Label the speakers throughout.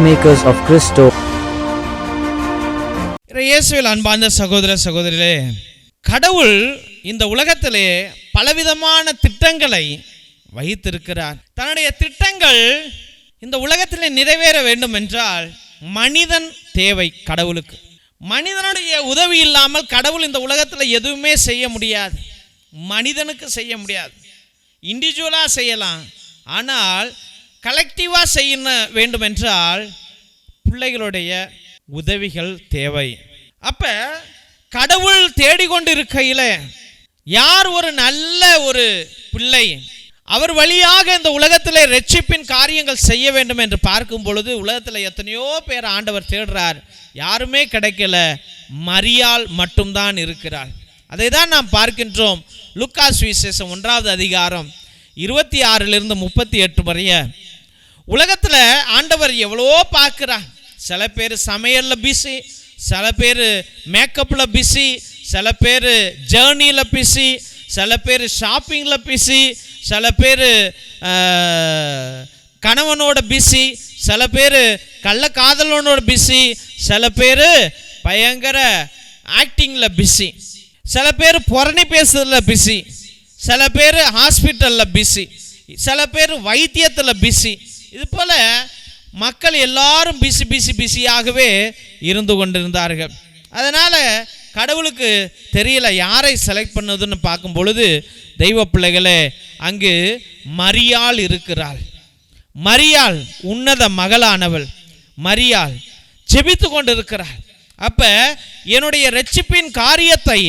Speaker 1: peacemakers of Christo.
Speaker 2: இயேசுவில் அன்பார்ந்த சகோதர சகோதரிகளே, கடவுள் இந்த உலகத்திலே பலவிதமான திட்டங்களை வைத்திருக்கிறார். தன்னுடைய திட்டங்கள் இந்த உலகத்திலே நிறைவேற வேண்டும் என்றால் மனிதன் தேவை. கடவுளுக்கு மனிதனுடைய உதவி இல்லாமல் கடவுள் இந்த உலகத்தில் எதுவுமே செய்ய முடியாது. மனிதனுக்கு செய்ய முடியாது. இண்டிவிஜுவலாக செய்யலாம், ஆனால் கலெக்டிவாக செய்ய வேண்டும் என்றால் பிள்ளைகளுடைய உதவிகள் தேவை. அப்போ கடவுள் தேடிக்கொண்டிருக்கையில் யார் ஒரு நல்ல ஒரு பிள்ளை அவர் வழியாக இந்த உலகத்தில் ரட்சிப்பின் காரியங்கள் செய்ய வேண்டும் என்று பார்க்கும் பொழுது உலகத்தில் எத்தனையோ பேர் ஆண்டவர் தேடுறார், யாருமே கிடைக்கல. மரியாள் மட்டும்தான் இருக்கிறார். அதை தான் நாம் பார்க்கின்றோம். லூக்கா சுவிசேஷம் 1வது அதிகாரம் 26 38 வரைய உலகத்தில் ஆண்டவர் எவ்வளோ பார்க்குறார். சில பேர் சமையலில் பிஸி, சில பேர் மேக்கப்பில் பிஸி, சில பேர் ஜேர்னியில் பிஸி, சில பேர் ஷாப்பிங்கில் பிஸி, சில பேர் கணவனோட பிஸி, சில பேர் கள்ளக்காதலனோட பிஸி, சில பேர் பயங்கர ஆக்டிங்கில் பிஸி, சில பேர் புரணி பேசுறதுல பிஸி, சில பேர் ஹாஸ்பிட்டலில் பிஸி, சில பேர் வைத்தியத்தில் பிஸி. இது போல் மக்கள் எல்லாரும் பிஸியாகவே இருந்து கொண்டிருந்தார்கள். அதனால் கடவுளுக்கு தெரியல யாரை செலக்ட் பண்ணதுன்னு பார்க்கும் பொழுது தெய்வ பிள்ளைகளே அங்கு மரியாள் இருக்கிறாள். மரியாள் உன்னத மகளானவள். மரியாள் ஜெபித்து கொண்டிருக்கிறாள். அப்போ என்னுடைய ரட்சிப்பின் காரியத்தை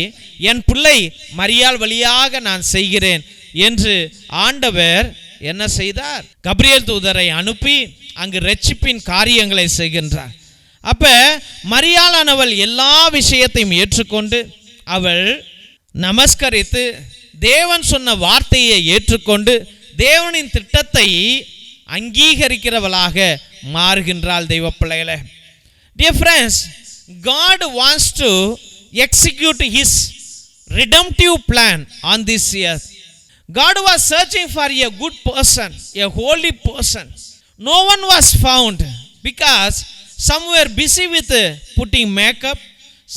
Speaker 2: என் பிள்ளை மரியாள் வழியாக நான் செய்கிறேன் என்று ஆண்டவர் என்ன செய்தார்? கபிரியேல் தூதரை அனுப்பி அங்கு ரட்சிப்பின் காரியங்களை செய்கின்றார். அப்போ மரியாளானவள் எல்லா விஷயத்தையும் ஏற்றுக்கொண்டு அவள் நமஸ்கரித்து தேவன் சொன்ன வார்த்தையை ஏற்றுக்கொண்டு தேவனின் திட்டத்தை அங்கீகரிக்கிறவளாக மாறுகின்றாள். தெய்வ பிள்ளைகளே, dear friends, God wants to execute his redemptive plan on this earth. God was searching for a good person, a holy person. No one was found because some were busy with putting makeup,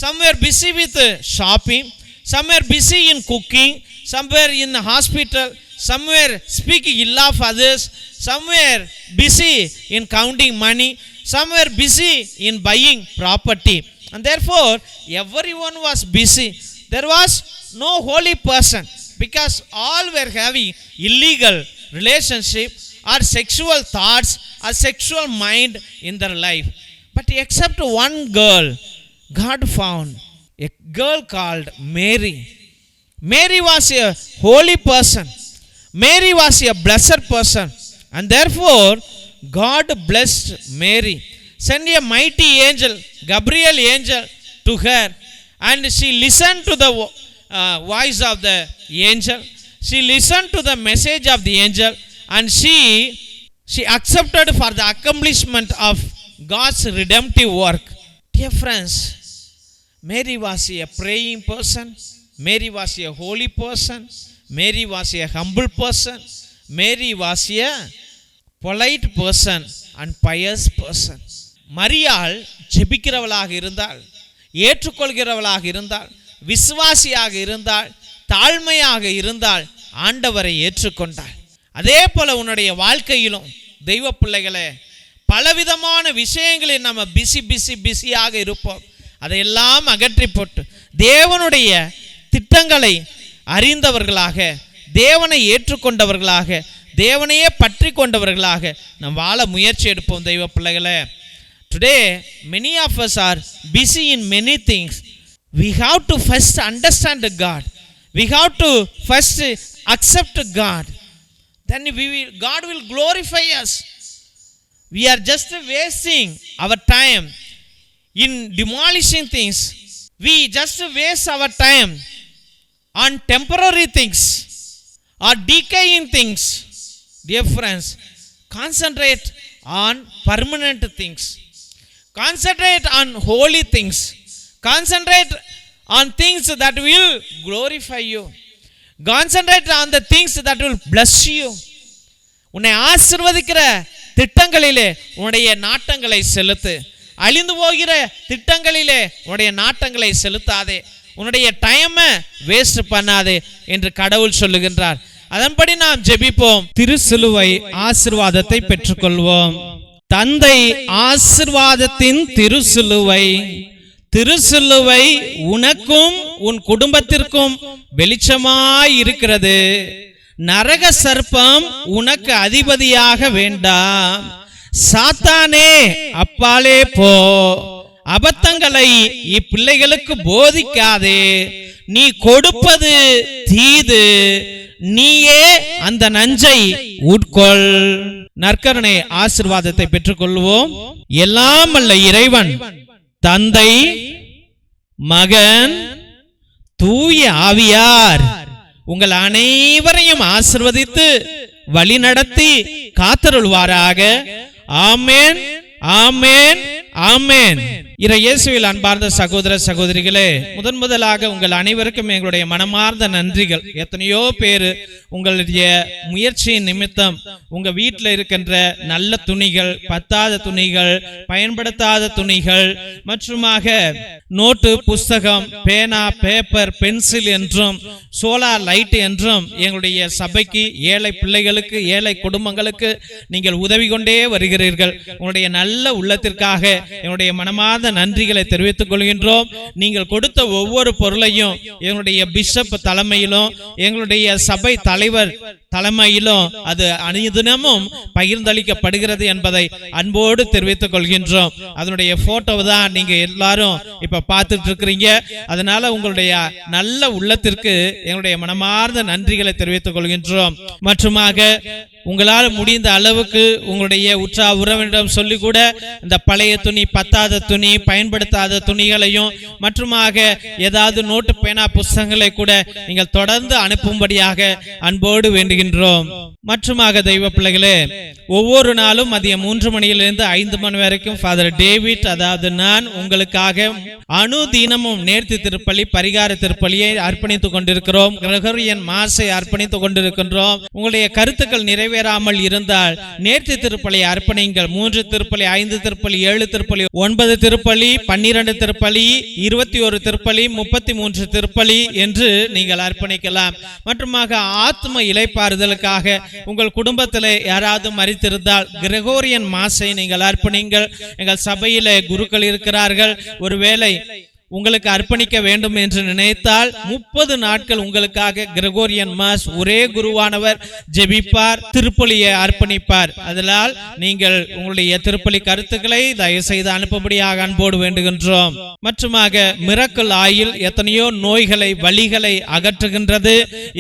Speaker 2: some were busy with shopping, some were busy in cooking, some were in the hospital, some were speaking ill of others, some were busy in counting money, some were busy in buying property. And therefore everyone was busy. There was no holy person because all were having illegal relationship or sexual thoughts or sexual mind in their life. But except one girl, God found a girl called Mary. Mary was a holy person. Mary was a blessed person. And therefore God blessed Mary, sent a mighty angel, Gabriel angel, to her, and she listened to the voice of the angel. She listened to the message of the angel, and she accepted for the accomplishment of God's redemptive work. Dear friends, Mary was a praying person. Mary was a holy person. Mary was a humble person. Mary was a polite person and pious person. மரியாள் ஜெபிக்கிறவளாக இருந்தாள், ஏற்றுக்கொள்கிறவளாக இருந்தாள், விசுவாசியாக இருந்தாள், தாழ்மையாக இருந்தாள், ஆண்டவரை ஏற்றுக்கொண்டாள். அதே போல உன்னுடைய வாழ்க்கையிலும் தெய்வ பிள்ளைகளே பலவிதமான விஷயங்களில் நம்ம பிஸியாக இருப்போம். அதையெல்லாம் அகற்றி போட்டு தேவனுடைய திட்டங்களை அறிந்தவர்களாக, தேவனை ஏற்றுக்கொண்டவர்களாக, தேவனையே பற்றி கொண்டவர்களாக நம் வாழ முயற்சி எடுப்போம். தெய்வ பிள்ளைகளே, today many of us are busy in many things. We have to first understand God. We have to first accept God. Then God will glorify us. We are just wasting our time in demolishing things. We just waste our time on temporary things or decaying things. Dear friends, concentrate on permanent things. Concentrate on holy things. Concentrate on things that will glorify you. Concentrate on the things that will bless you. உன்னை ஆசீர்வதிக்கிற திட்டங்களிலே உன்னுடைய நாட்டங்களை செலுத்து. அழிந்து போகிற திட்டங்களிலே உன்னுடைய நாட்டங்களை செலுத்தாதே, உன்னுடைய டைமை waste பண்ணாதே என்று கடவுள் சொல்லுகின்றார். அதன்படி நாம் ஜெபிப்போம். திருசிலுவை ஆசீர்வாதத்தை பெற்றுக்கொள்வோம். தந்தை ஆசீர்வாதத்தின் திருசிலுவை, திருசிலுவை உனக்கும் உன் குடும்பத்திற்கும் வெளிச்சமாய் இருக்கிறது. நரக சர்ப்பம் உனக்கு அதிபதியாக வேண்டாம். சாத்தானே அப்பாலே போ. அபத்தங்களை இப்பிள்ளைகளுக்கு போதிக்காதே. நீ கொடுப்பது தீது, நீயே அந்த நஞ்சை உட்கொள். நற்கருணை ஆசீர்வாதத்தை பெற்றுக்கொள்வோம். எல்லாம் அல்ல இறைவன் தந்தை, மகன், தூய ஆவியார் உங்கள் அனைவரையும் ஆசீர்வதித்து வழி நடத்தி காத்தருள்வாராக. ஆமென், ஆமென், ஆமென். இயேசுவில் அன்பார்ந்த சகோதர சகோதரிகளே, முதலாக உங்கள் அனைவருக்கும் எங்களுடைய மனமார்ந்த நன்றிகள். எத்தனையோ பேர் உங்களுடைய முயற்சியின் நிமித்தம் உங்க வீட்டில் இருக்கின்ற நல்ல துணிகள், பத்தாத துணிகள், பயன்படுத்தாத துணிகள் மற்றுமாக நோட்டு, புஸ்தகம், பேனா, பேப்பர், பென்சில் என்றும் சோலார் லைட் என்றும் எங்களுடைய சபைக்கு, ஏழை பிள்ளைகளுக்கு, ஏழை குடும்பங்களுக்கு நீங்கள் உதவி கொண்டே வருகிறீர்கள். உங்களுடைய நல்ல உள்ளத்திற்காக என்னுடைய மனமார்ந்த நன்றிகளை தெரிவித்துக் கொள்கின்றோம். நீங்கள் கொடுத்த ஒவ்வொரு பொருளையும் எங்களுடைய பிஷப் தலைமையிலும் எங்களுடைய சபை தலைவர் தலைமையிலும் அது அனுதினமும் பகிர்ந்தளிக்கப்படுகிறது என்பதை அன்போடு தெரிவித்துக் கொள்கின்றோம். அதனுடைய போட்டோ தான் நீங்க எல்லாரும் இப்ப பார்த்துட்டு இருக்கிறீங்க. அதனால உங்களுடைய நல்ல உள்ளத்திற்கு எங்களுடைய மனமார்ந்த நன்றிகளை தெரிவித்துக் கொள்கின்றோம். மற்றுமாக உங்களால் முடிந்த அளவுக்கு உங்களுடைய உற்ற உறவினரிடம் சொல்லி கூட இந்த பழைய துணி, பத்தாத துணி, பயன்படுத்தாத துணிகளையும் மற்றுமாக ஏதாவது நோட்டு, பேனா, புஸ்தகங்களை கூட நீங்கள் தொடர்ந்து அனுப்பும்படியாக அன்போடு வேண்டுகின்றோம். மற்றுமாக தெய்வ பிள்ளைகளே, ஒவ்வொரு நாளும் மதியம் 3 மணியிலிருந்து 5 மணி வரைக்கும் ஃபாதர் டேவிட், அதாவது நான் உங்களுக்காக அனுதினமும் நேர்த்தி திருப்பலி, பரிகார திருப்பலியை அர்ப்பணித்துக் கொண்டிருக்கிறோம். கிரகோரியன் மாசை அர்ப்பணித்துக் கொண்டிருக்கின்றோம். உங்களுடைய கருத்துக்கள் நிறைவேறாமல் இருந்தால் நேர்த்தி திருப்பலி அர்ப்பணிங்கள். 3 திருப்பலி, 5 திருப்பலி, 7 திருப்பலி, 9 திருப்பலி, 12 திருப்பலி, 21 திருப்பலி, 33 திருப்பலி என்று நீங்கள் அர்ப்பணிக்கலாம். மற்றுமாக ஆத்ம இளைப்பாறுதலுக்காக உங்கள் குடும்பத்தில் யாராவது மரித்திருந்தால் கிரகோரியன் மாசை நீங்கள் அர்ப்பணிங்கள். எங்கள் சபையிலே குருக்கள் இருக்கிறார்கள். ஒருவேளை உங்களுக்கு அர்ப்பணிக்க வேண்டும் என்று நினைத்தால் 30 நாட்கள் உங்களுக்காக கிரகோரியன் மாஸ் ஒரே குருவானவர் ஜெபிப்பார், திருப்பலியை அர்ப்பணிப்பார். அதனால் நீங்கள் உங்களுடைய திருப்பலி கருத்துக்களை தயவு செய்து அனுப்பும்படியாக அன்போடு வேண்டுகின்றோம். மற்றுமாக மிரக்கல் ஆயில் எத்தனையோ நோய்களை, வலிகளை அகற்றுகின்றது.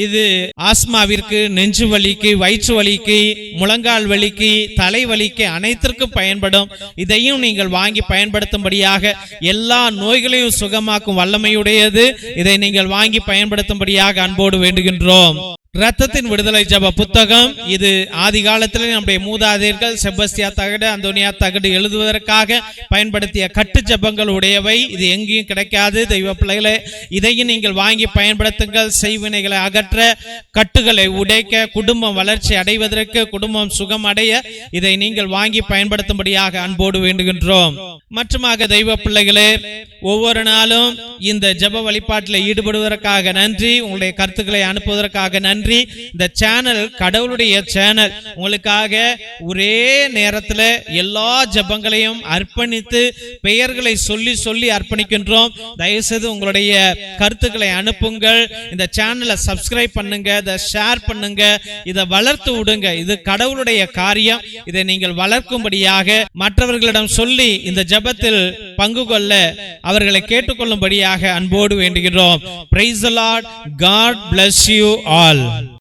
Speaker 2: இது ஆஸ்மாவிற்கு, நெஞ்சு வலிக்கு, வயிற்று வலிக்கு, முழங்கால் வலிக்கு, தலைவலிக்கு அனைத்திற்கும் பயன்படும். இதையும் நீங்கள் வாங்கி பயன்படுத்தும்படியாக, எல்லா நோய்களையும் சுகமாக்கும் வல்லமையுடையது. இதை நீங்கள் வாங்கி பயன்படுத்தும்படியாக அன்போடு வேண்டுகின்றோம். இரத்தத்தின் விடுதலை ஜப புத்தகம், இது ஆதி காலத்தில் நம்முடைய மூதாதையர்கள் செபஸ்தியா தகடு, அந்தோனியா தகடு எழுதுவதற்காக பயன்படுத்திய கட்டு ஜபங்கள் உடையவை. இது எங்கேயும் கிடைக்காது தெய்வ பிள்ளைகளே. இதையும் நீங்கள் வாங்கி பயன்படுத்துங்கள். செய்வினைகளை அகற்ற, கட்டுகளை உடைக்க, குடும்பம் வளர்ச்சி அடைவதற்கு, குடும்பம் சுகம் அடைய இதை நீங்கள் வாங்கி பயன்படுத்தும்படியாக அன்போடு வேண்டுகின்றோம். மற்றுமாக தெய்வ பிள்ளைகளே, ஒவ்வொரு நாளும் இந்த ஜப வழிபாட்டில் ஈடுபடுவதற்காக நன்றி. உங்களுடைய கருத்துக்களை அனுப்புவதற்காக நன்றி. இந்த சேனல் கடவுளுடைய சேனல். உங்களுக்காக ஒரே நேரத்தில் எல்லா ஜபங்களையும் அர்ப்பணித்து பெயர்களை சொல்லி சொல்லி அர்ப்பணிக்கின்றோம். தயவுசெய்து உங்களுடைய கருத்துக்களை அனுப்புங்கள். இந்த சேனலை சப்ஸ்கிரைப் பண்ணுங்க, இதை ஷேர் பண்ணுங்க, இதை வளர்த்து விடுங்க. இது கடவுளுடைய காரியம். இதை நீங்கள் வளர்க்கும்படியாக மற்றவர்களிடம் சொல்லி இந்த ஜபத்தில் பங்கு கொள்ள அவர்களை கேட்டுக்கொள்ளும்படியாக அன்போடு வேண்டுகிறோம். Praise the Lord. God bless you all.